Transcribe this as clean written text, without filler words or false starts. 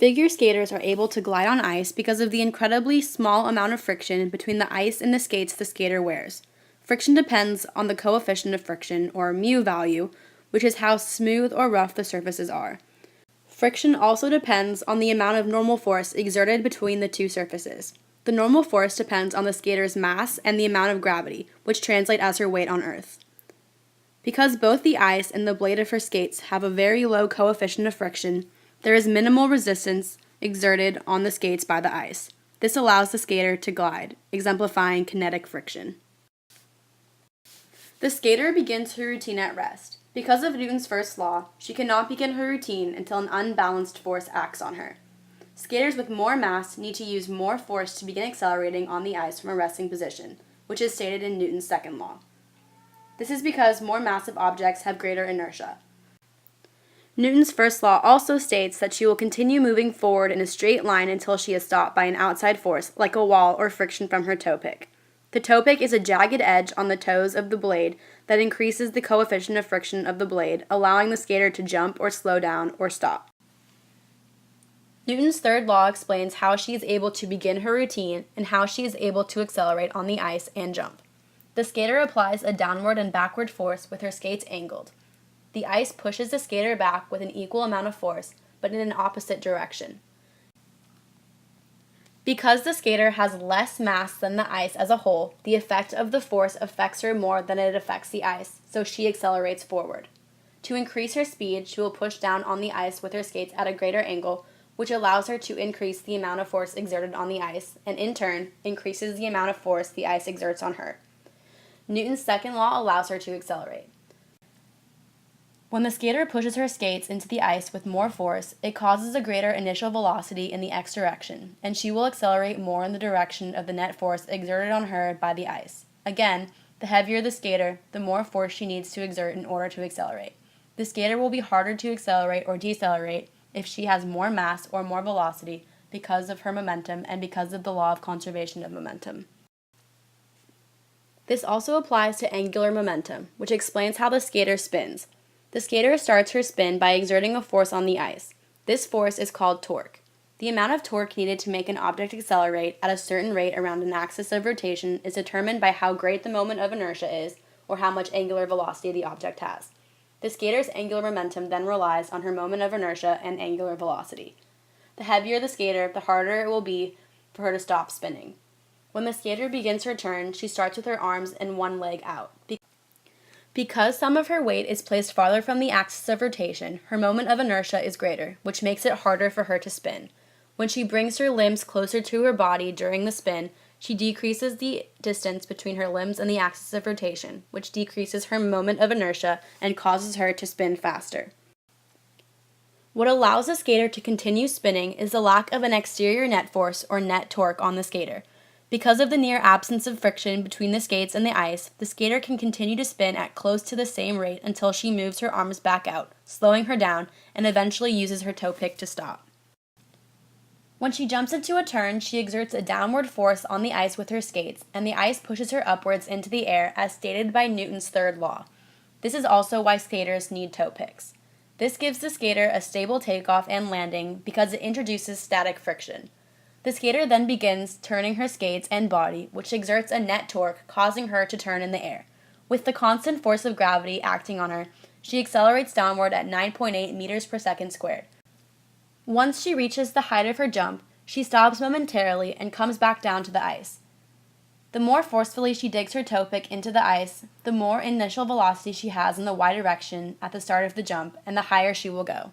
Figure skaters are able to glide on ice because of the incredibly small amount of friction between the ice and the skates the skater wears. Friction depends on the coefficient of friction, or mu value, which is how smooth or rough the surfaces are. Friction also depends on the amount of normal force exerted between the two surfaces. The normal force depends on the skater's mass and the amount of gravity, which translate as her weight on Earth. Because both the ice and the blade of her skates have a very low coefficient of friction, there is minimal resistance exerted on the skates by the ice. This allows the skater to glide, exemplifying kinetic friction. The skater begins her routine at rest. Because of Newton's first law, she cannot begin her routine until an unbalanced force acts on her. Skaters with more mass need to use more force to begin accelerating on the ice from a resting position, which is stated in Newton's second law. This is because more massive objects have greater inertia. Newton's first law also states that she will continue moving forward in a straight line until she is stopped by an outside force, like a wall or friction from her toe pick. The toe pick is a jagged edge on the toes of the blade that increases the coefficient of friction of the blade, allowing the skater to jump or slow down or stop. Newton's third law explains how she is able to begin her routine and how she is able to accelerate on the ice and jump. The skater applies a downward and backward force with her skates angled. The ice pushes the skater back with an equal amount of force, but in an opposite direction. Because the skater has less mass than the ice as a whole, the effect of the force affects her more than it affects the ice, so she accelerates forward. To increase her speed, she will push down on the ice with her skates at a greater angle, which allows her to increase the amount of force exerted on the ice, and in turn, increases the amount of force the ice exerts on her. Newton's second law allows her to accelerate. When the skater pushes her skates into the ice with more force, it causes a greater initial velocity in the x direction, and she will accelerate more in the direction of the net force exerted on her by the ice. Again, the heavier the skater, the more force she needs to exert in order to accelerate. The skater will be harder to accelerate or decelerate if she has more mass or more velocity because of her momentum and because of the law of conservation of momentum. This also applies to angular momentum, which explains how the skater spins. The skater starts her spin by exerting a force on the ice. This force is called torque. The amount of torque needed to make an object accelerate at a certain rate around an axis of rotation is determined by how great the moment of inertia is, or how much angular velocity the object has. The skater's angular momentum then relies on her moment of inertia and angular velocity. The heavier the skater, the harder it will be for her to stop spinning. When the skater begins her turn, she starts with her arms and one leg out. Because some of her weight is placed farther from the axis of rotation, her moment of inertia is greater, which makes it harder for her to spin. When she brings her limbs closer to her body during the spin, she decreases the distance between her limbs and the axis of rotation, which decreases her moment of inertia and causes her to spin faster. What allows a skater to continue spinning is the lack of an exterior net force or net torque on the skater. Because of the near absence of friction between the skates and the ice, the skater can continue to spin at close to the same rate until she moves her arms back out, slowing her down, and eventually uses her toe pick to stop. When she jumps into a turn, she exerts a downward force on the ice with her skates, and the ice pushes her upwards into the air as stated by Newton's third law. This is also why skaters need toe picks. This gives the skater a stable takeoff and landing because it introduces static friction. The skater then begins turning her skates and body, which exerts a net torque, causing her to turn in the air. With the constant force of gravity acting on her, she accelerates downward at 9.8 meters per second squared. Once she reaches the height of her jump, she stops momentarily and comes back down to the ice. The more forcefully she digs her toe pick into the ice, the more initial velocity she has in the y direction at the start of the jump, and the higher she will go.